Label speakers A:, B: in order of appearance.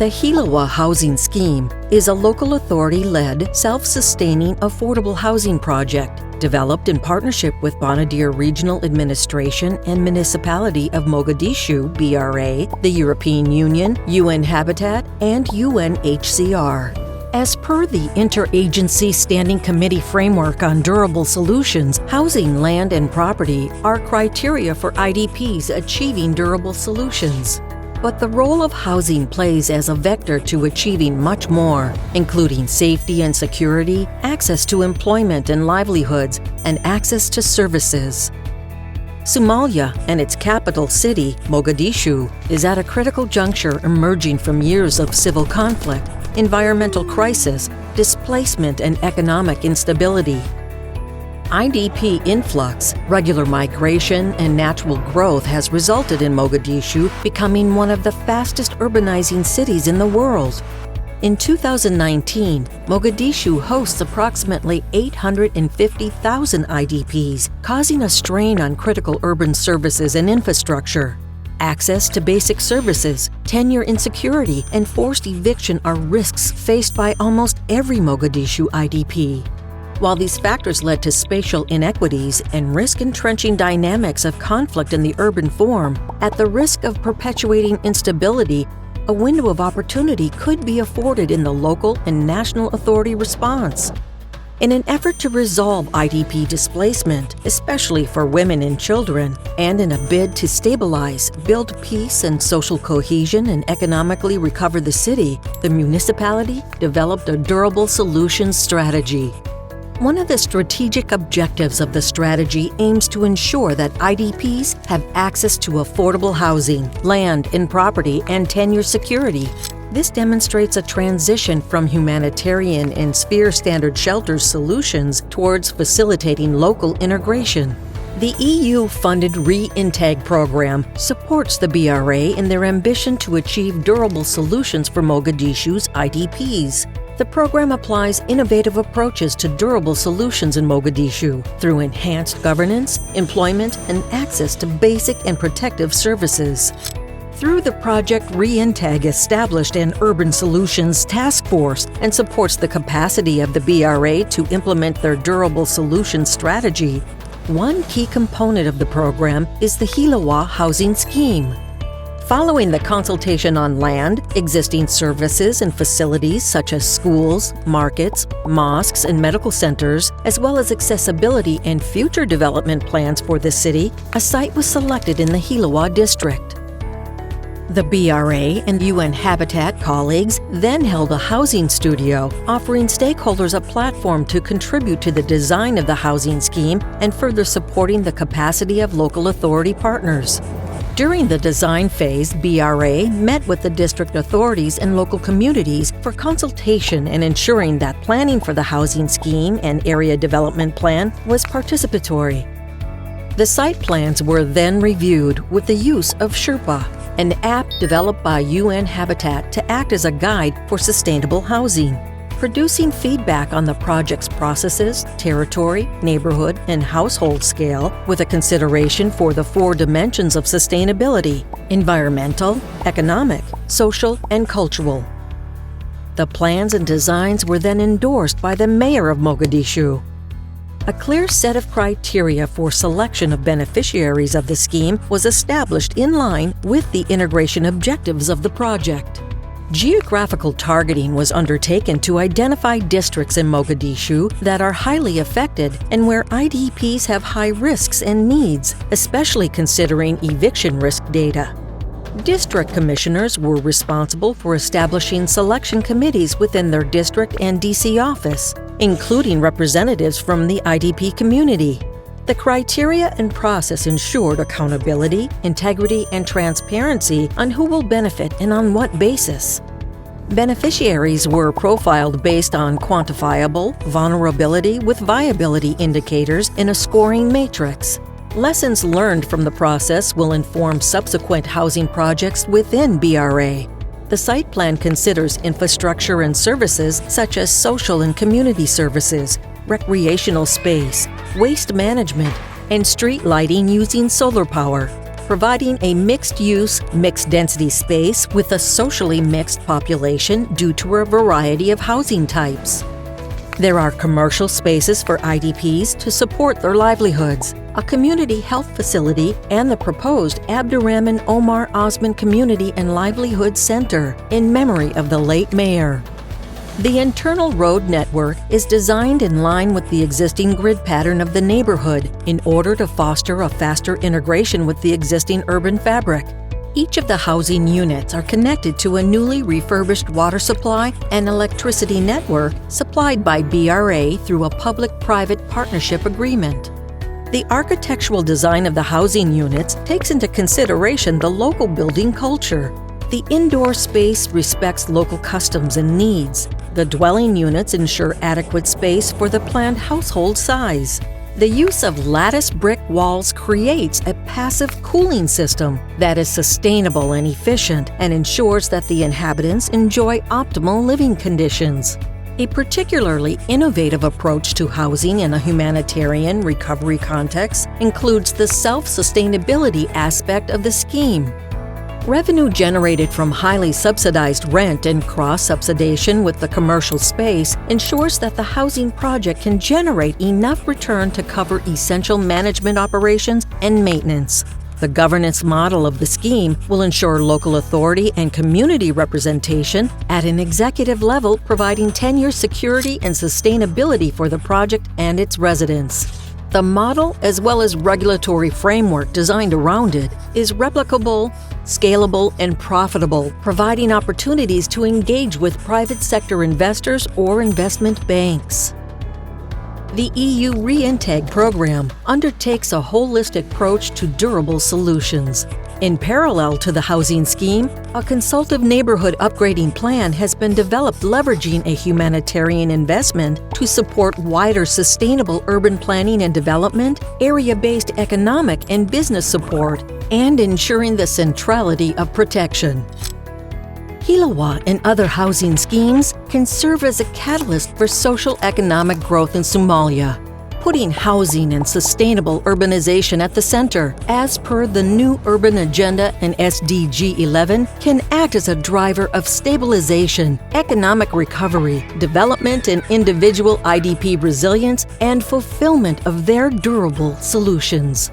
A: The Heliwa housing scheme is a local authority-led, self-sustaining, affordable housing project developed in partnership with Bonadir Regional Administration and Municipality of Mogadishu, BRA, the European Union, UN Habitat, and UNHCR. As per the Interagency Standing Committee Framework on Durable Solutions, housing, land, and property are criteria for IDPs achieving durable solutions. But the role of housing plays as a vector to achieving much more, including safety and security, access to employment and livelihoods, and access to services. Somalia and its capital city, Mogadishu, is at a critical juncture emerging from years of civil conflict, environmental crisis, displacement, and economic instability. IDP influx, regular migration, and natural growth has resulted in Mogadishu becoming one of the fastest urbanizing cities in the world. In 2019, Mogadishu hosts approximately 850,000 IDPs, causing a strain on critical urban services and infrastructure. Access to basic services, tenure insecurity, and forced eviction are risks faced by almost every Mogadishu IDP. While these factors led to spatial inequities and risk entrenching dynamics of conflict in the urban form, at the risk of perpetuating instability, a window of opportunity could be afforded in the local and national authority response. In an effort to resolve IDP displacement, especially for women and children, and in a bid to stabilize, build peace and social cohesion and economically recover the city, the municipality developed a durable solutions strategy. One of the strategic objectives of the strategy aims to ensure that IDPs have access to affordable housing, land and property, and tenure security. This demonstrates a transition from humanitarian and sphere standard shelters solutions towards facilitating local integration. The EU-funded Re-Integ program supports the BRA in their ambition to achieve durable solutions for Mogadishu's IDPs. The program applies innovative approaches to durable solutions in Mogadishu through enhanced governance, employment, and access to basic and protective services. Through the project, Re-Integ established an Urban Solutions Task Force and supports the capacity of the BRA to implement their durable solutions strategy. One key component of the program is the Heliwa housing scheme. Following the consultation on land, existing services and facilities such as schools, markets, mosques, and medical centers, as well as accessibility and future development plans for the city, a site was selected in the Heliwa district. The BRA and UN Habitat colleagues then held a housing studio, offering stakeholders a platform to contribute to the design of the housing scheme and further supporting the capacity of local authority partners. During the design phase, BRA met with the district authorities and local communities for consultation and ensuring that planning for the housing scheme and area development plan was participatory. The site plans were then reviewed with the use of Sherpa, an app developed by UN Habitat to act as a guide for sustainable housing, producing feedback on the project's processes, territory, neighborhood, and household scale with a consideration for the 4 dimensions of sustainability: environmental, economic, social, and cultural. The plans and designs were then endorsed by the mayor of Mogadishu. A clear set of criteria for selection of beneficiaries of the scheme was established in line with the integration objectives of the project. Geographical targeting was undertaken to identify districts in Mogadishu that are highly affected and where IDPs have high risks and needs, especially considering eviction risk data. District commissioners were responsible for establishing selection committees within their district and DC office, including representatives from the IDP community. The criteria and process ensured accountability, integrity, and transparency on who will benefit and on what basis. Beneficiaries were profiled based on quantifiable vulnerability with viability indicators in a scoring matrix. Lessons learned from the process will inform subsequent housing projects within BRA. The site plan considers infrastructure and services such as social and community services, recreational space, waste management, and street lighting using solar power. providing a mixed-use, mixed-density space with a socially mixed population due to a variety of housing types. There are commercial spaces for IDPs to support their livelihoods, a community health facility, and the proposed Abdurrahman Omar Osman Community and Livelihood Center in memory of the late mayor. The internal road network is designed in line with the existing grid pattern of the neighborhood in order to foster a faster integration with the existing urban fabric. Each of the housing units are connected to a newly refurbished water supply and electricity network supplied by BRA through a public-private partnership agreement. The architectural design of the housing units takes into consideration the local building culture. The indoor space respects local customs and needs. The dwelling units ensure adequate space for the planned household size. The use of lattice brick walls creates a passive cooling system that is sustainable and efficient and ensures that the inhabitants enjoy optimal living conditions. A particularly innovative approach to housing in a humanitarian recovery context includes the self-sustainability aspect of the scheme. Revenue generated from highly subsidized rent and cross-subsidization with the commercial space ensures that the housing project can generate enough return to cover essential management operations and maintenance. The governance model of the scheme will ensure local authority and community representation at an executive level, providing tenure security and sustainability for the project and its residents. The model, as well as regulatory framework designed around it, is replicable, scalable, and profitable, providing opportunities to engage with private sector investors or investment banks. The EU Reinteg program undertakes a holistic approach to durable solutions. In parallel to the housing scheme, a consultative neighborhood upgrading plan has been developed leveraging a humanitarian investment to support wider sustainable urban planning and development, area-based economic and business support, and ensuring the centrality of protection. Heliwa and other housing schemes can serve as a catalyst for social economic growth in Somalia, putting housing and sustainable urbanization at the center, as per the new Urban Agenda and SDG 11, can act as a driver of stabilization, economic recovery, development and individual IDP resilience, and fulfillment of their durable solutions.